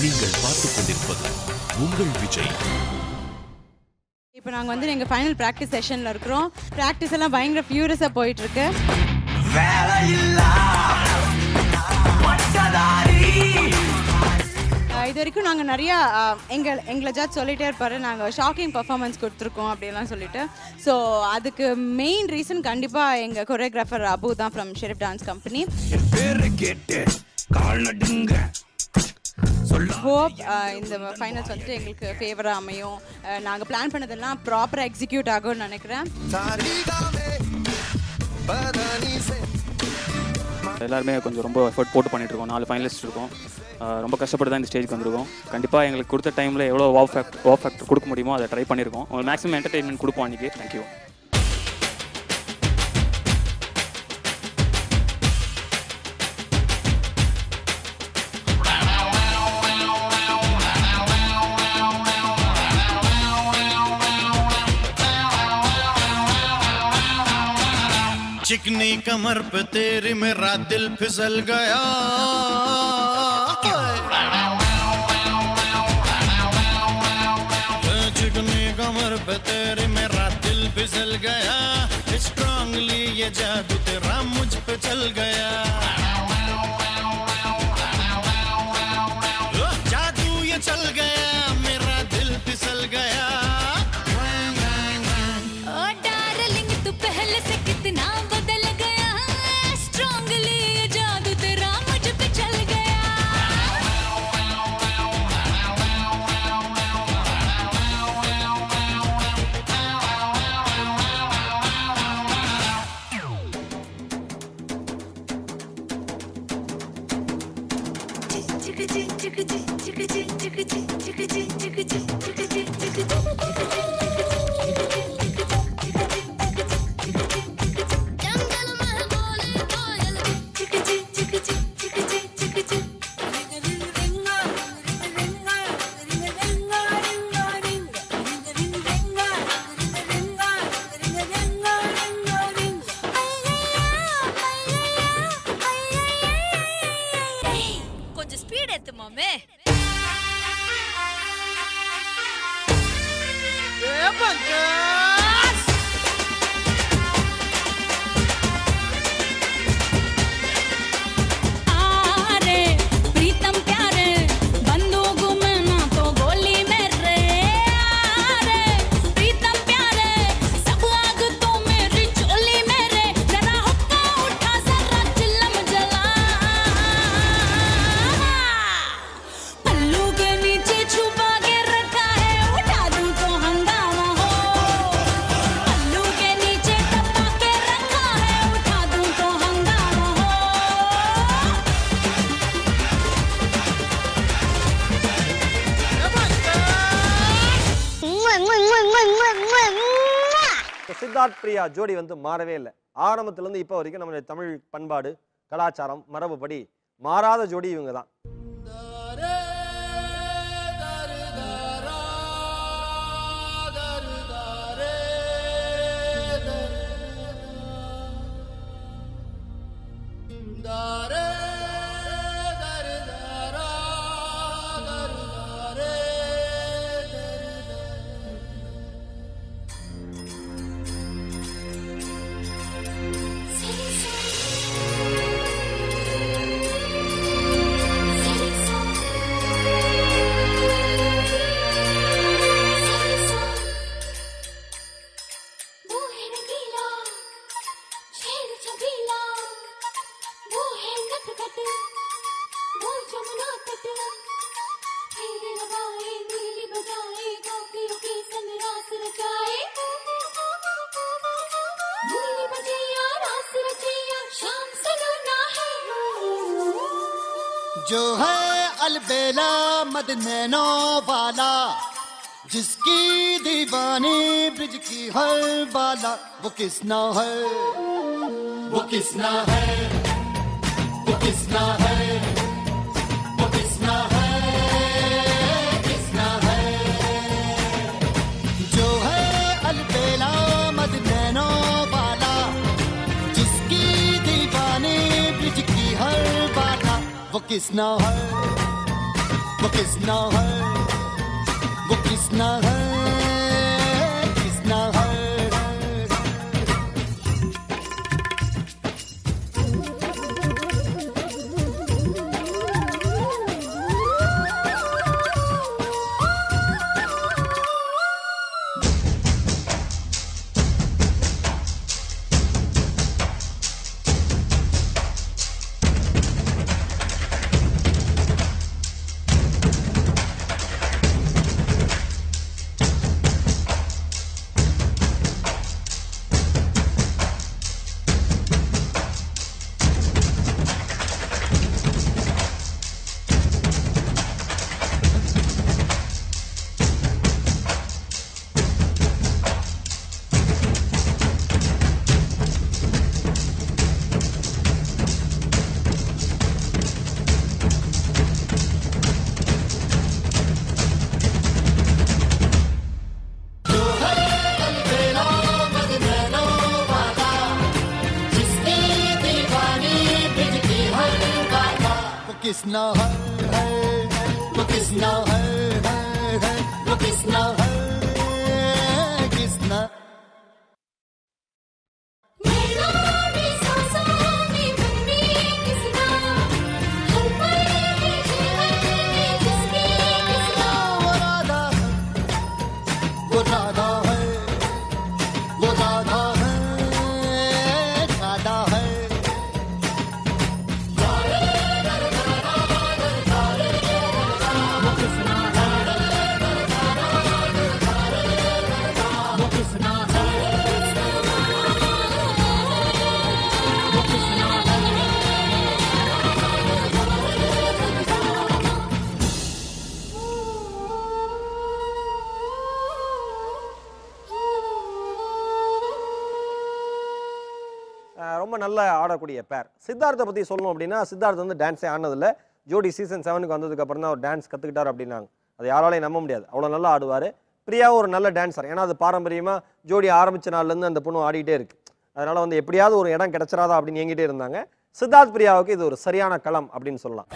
நீங்கள் பார்த்துக் கொண்டிருப்பது உங்கள் விஜய். இப்போ நாங்கள் வந்து எங்கள் ஃபைனல் ப்ராக்டிஸ் செஷனில் இருக்கிறோம். ப்ராக்டிஸ் எல்லாம் பயங்கர ஃபியூரியஸாக போயிட்டுருக்கு. இது வரைக்கும் நாங்கள் நிறையா எங்களை ஜட்ஜ் சொல்லிகிட்டே இருப்பார், நாங்கள் ஷாக்கிங் பர்ஃபார்மன்ஸ் கொடுத்துருக்கோம் அப்படிலாம் சொல்லிட்டு. ஸோ அதுக்கு மெயின் ரீசன் கண்டிப்பாக எங்கள் கொரியோகிராஃபர் அபு தான் from Sharif dance company. Hope இந்த ஃபைனல்ஸ் வந்துட்டு எங்களுக்கு ஃபேவராக அமையும். நாங்கள் பிளான் பண்ணதெல்லாம் ப்ராப்பராக எக்ஸிக்யூட் ஆகும்னு நினைக்கிறேன். எல்லாருமே கொஞ்சம் ரொம்ப எஃபர்ட் போட்டு பண்ணிட்டு இருக்கோம். 4 ஃபைனலிஸ்ட் இருக்கோம். ரொம்ப கஷ்டப்பட்டு தான் இந்த ஸ்டேஜ்க்கு வந்திருக்கோம். கண்டிப்பாக எங்களுக்கு கொடுத்த டைமில் எவ்வளோ வாவ் ஃபேக்டர் கொடுக்க முடியுமோ அதை ட்ரை பண்ணியிருக்கோம். உங்களுக்கு மேக்ஸிமம் என்டர்டெயின்மெண்ட் கொடுப்போம் அன்றைக்கி. தேங்க்யூ. चिकनी कमर पे तेरी मेरा दिल फिसल गया, चिकनी कमर पे तेरी मेरा दिल फिसल गया, स्ट्रांगली ये जादू तेरा मुझ पे चल गया, जादू ये चल गया, मेरा दिल फिसल गया. कितना बदल गया, स्ट्रांगली जादू तेरा मुझ पे चल गया. சித்தார்த் பிரியா ஜோடி வந்து மாறவே இல்லை. ஆரம்பத்திலேருந்து இப்போ வரைக்கும் நம்மளுடைய தமிழ் பண்பாடு கலாச்சாரம் மரபுப்படி மாறாத ஜோடி இவங்க தான். जो है अलबेला मदनैनो वाला, जिसकी दीवानी ब्रिज की हर बाला, वो किसना है, वो किसना है, वो किसना है, वो किसना है, किसना है. जो है अलबेला मदनैनो वाला, जिसकी दीवानी ब्रिज की हर बाला, वो किसना है, वो किसना है, वो किसना है, किसना है। किसना है, वो किसना है, वो किसना है, किसना। मेरा भी सांसों में मन में किसना, हर पल में जीवन में जिसकी किसना। वो राधा है, वो राधा है, वो राधा है, राधा है। ரொம்ப நல்லா ஆடக்கூடிய பேர். சித்தார்த்தை பற்றி சொல்லணும் அப்படின்னா, சித்தார்த் வந்து டான்ஸே ஆனதில்லை. ஜோடி சீசன் 7க்கு வந்ததுக்கு அப்புறம் தான் அவர் டான்ஸ் கற்றுக்கிட்டார் அப்படின்னாங்க. அது யாராலையும் நம்ப முடியாது, அவ்வளோ நல்லா ஆடுவார். பிரியாவும் ஒரு நல்ல டான்ஸர், ஏன்னா அது பாரம்பரியமாக ஜோடி ஆரம்பித்த நாள்லேருந்து அந்த பொண்ணு ஆடிட்டே இருக்கு. அதனால் வந்து எப்படியாவது ஒரு இடம் கிடைச்சிடாதா அப்படின்னு எங்கிட்டே இருந்தாங்க. சித்தார்த் பிரியாவுக்கு இது ஒரு சரியான களம் அப்படின்னு சொல்லலாம்.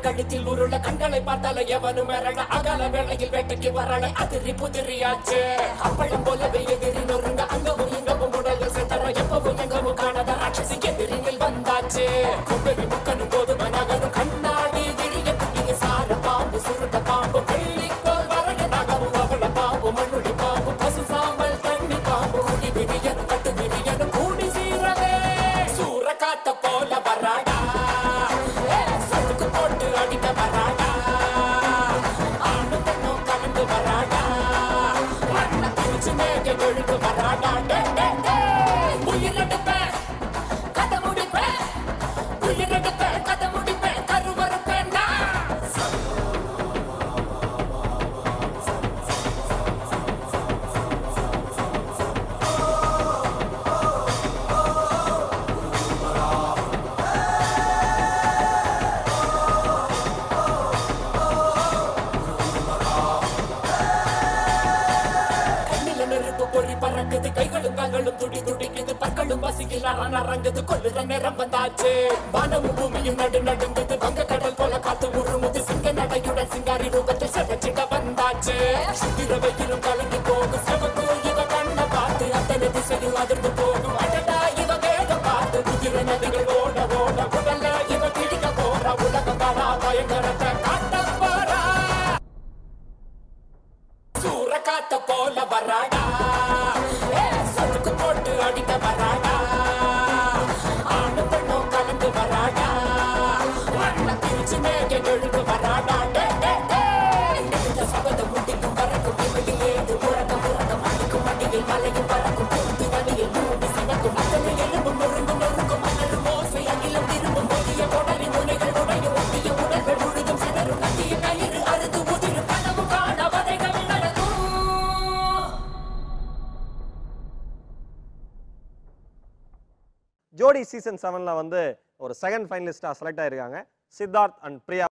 கழுத்தில் உருள கண்களை பார்த்தால எவனும் மரண அகல வேளையில் வேட்டைக்கு வரல அதிரி புதிரியாச்சு அப்பளம் போலவே எதிரி நொறுங்க அங்கவும் இங்கவும் உடல்கள் செத்தர எப்பவும் எங்கவும் காணாத ராட்சசி எதிரியில் வந்தாச்சு கும்பெரி முக்கனும் போது மனகனும் கண்ணாடி விரிய குட்டிய சார பாம்பு சுருட்ட பாம்பு வெள்ளிக்கோள் வரக நகரும் அவள பாம்பு மண்ணுடி பாம்பு பசு சாம்பல் தண்ணி பாம்பு குடி விரியனும் கட்டு விரியனும் கூடி சீரவே சூற காத்த போல வராடா அடிக்க வராடா ஆணு பெண்ணும் கலந்து வராடா மண்ண பிரிச்சு மேக ஒழுங்கு வராடா உயிரெடுப்பேன் கதை முடிப்பேன் உயிரெடுப்பேன் கதை முடிப்பேன் கருவறுப்பேன் பொறி பறக்குது கைகளும் கால்களும் துடி துடிக்குது பற்களும் பசிக்கில் நரங்குது கொள்ளுற நேரம் வந்தாச்சு வானமும் பூமியும் நடுங்குது வங்க கடல் போல காத்து உருமுது சிங்க நடையுடன் சிங்காரி ரூபத்தில் செவச்சிட வந்தாச்சு இரவையிலும் கலங்கி போகும் செவக்கு இவ கண்ண பார்த்து அத்தனை திசையும் அதிர்ந்து போகும் அடடா இவ வேகம் பார்த்து குதிர நதிகள் ஓட ஓட உடல்ல இவ கிடிக்க போற உலகம் காணா பயங்கரத்தை காட்ட போறா சூற காத்த போல வராடா சொதுக்கு போட்டு அடிக்க வராடா ஆணு பெண்ணும் கலந்து வராடா வண்ண பிரிச்சு மேக எழுந்து வராடா சபதம் முட்டிக்கும் பறக்கும் இவடி ஏது முழக்கம் முழக்கம் அடிக்கும் அடியில் மலையும் பறக்கும் பொறுத்து நதியில் மூடி சிவக்கும் அத்தனை எலும்பும் நொறுங்கும் நொறுக்கும் மணலும் ஓசை அகிலம் திரும்பும் மொழிய கொடலி முனைகள் உடையும் ஒட்டிய உடல்கள் முழுதும் சிதறும் கட்டிய கயிறு அறுது உதிரும் கனவு காண வதைகள் நடக்கும் ஜோடி சீசன் 7ல வந்து ஒரு செகண்ட் ஃபைனலிஸ்டா செலக்ட் ஆயிருக்காங்க சித்தார்த் அண்ட் பிரியா.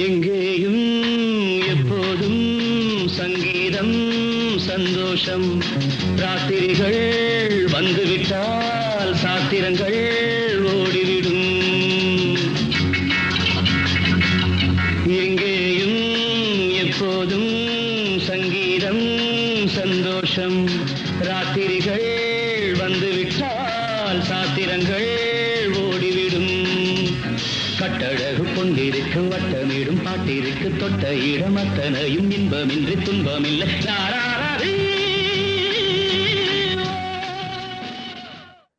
எங்கேயும் எப்போதும் சங்கீதம் சந்தோஷம் ராத்திரிகள் வந்துவிட்டால் சாத்திரங்கள் ஓடிவிடும் எங்கேயும் எப்போதும் சங்கீதம் சந்தோஷம் ராத்திரிகள் வந்துவிட்டால் சாத்திரங்கள் ஓடிவிடும் கட்டழகு பொன்னிருக்கு வட்டமிடும் பாட்டிற்கு தொட்ட இடம் அத்தனையும் இன்பமின்றி துன்பமில்லை.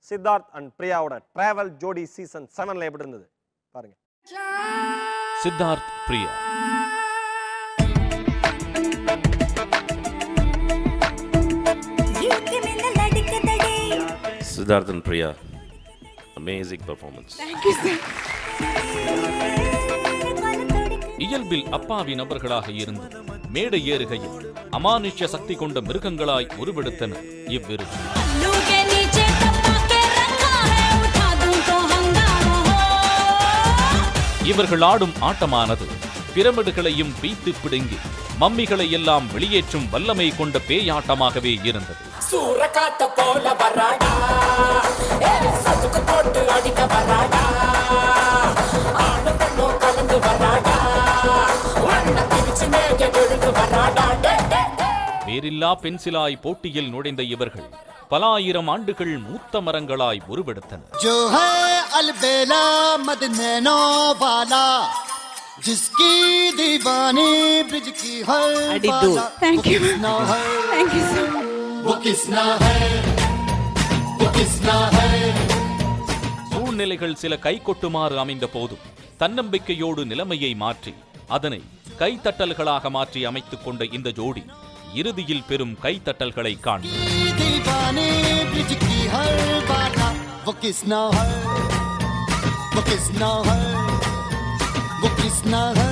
சித்தார்த் அண்ட் பிரியாவோட டிராவல் ஜோடி சீசன் 7ல எப்படி இருந்தது பாருங்க. Siddharth Priya. Siddharth and Priya, amazing performance. Thank you sir. இயல்பில் அப்பாவி நபர்களாக இருந்து மேடை ஏறுகையில் அமானுஷ்ய சக்தி கொண்ட மிருகங்களாய் உருவெடுத்தன இவ்விரு. இவர்கள் ஆடும் ஆட்டமானது பிரமிடுகளையும் பீத்து பிடுங்கி மம்மிகளை எல்லாம் வெளியேற்றும் வல்லமை கொண்ட பேயாட்டமாகவே இருந்தது. சூரகாத்த போல வராடா சதுக்கு போட்டு அடிக்க வராடா ஆணு பெண்ணும் கலந்து வராடா வண்ண பிரிச்சு மேக எழுந்து வராடா. வேறில்லா பென்சிலாய் போட்டியில் நுழைந்த இவர்கள் பல ஆயிரம் ஆண்டுகள் மூத்த மரங்களாய் உருவெடுத்தனர். जिसकी दीवानी ब्रिज की हर Thank you. Thank you sir. वो किसना है वो किसना है. சூழ்நிலைகள் சில கை கொட்டுமாறு அமைந்த போதும் தன்னம்பிக்கையோடு நிலைமையை மாற்றி அதனை கைத்தட்டல்களாக மாற்றி அமைத்துக் கொண்ட இந்த ஜோடி இறுதியில் பெரும் கைத்தட்டல்களை காண்போம். दीवानी ब्रिज की हर बाला वो किसना है वो किसना है वो किसना है.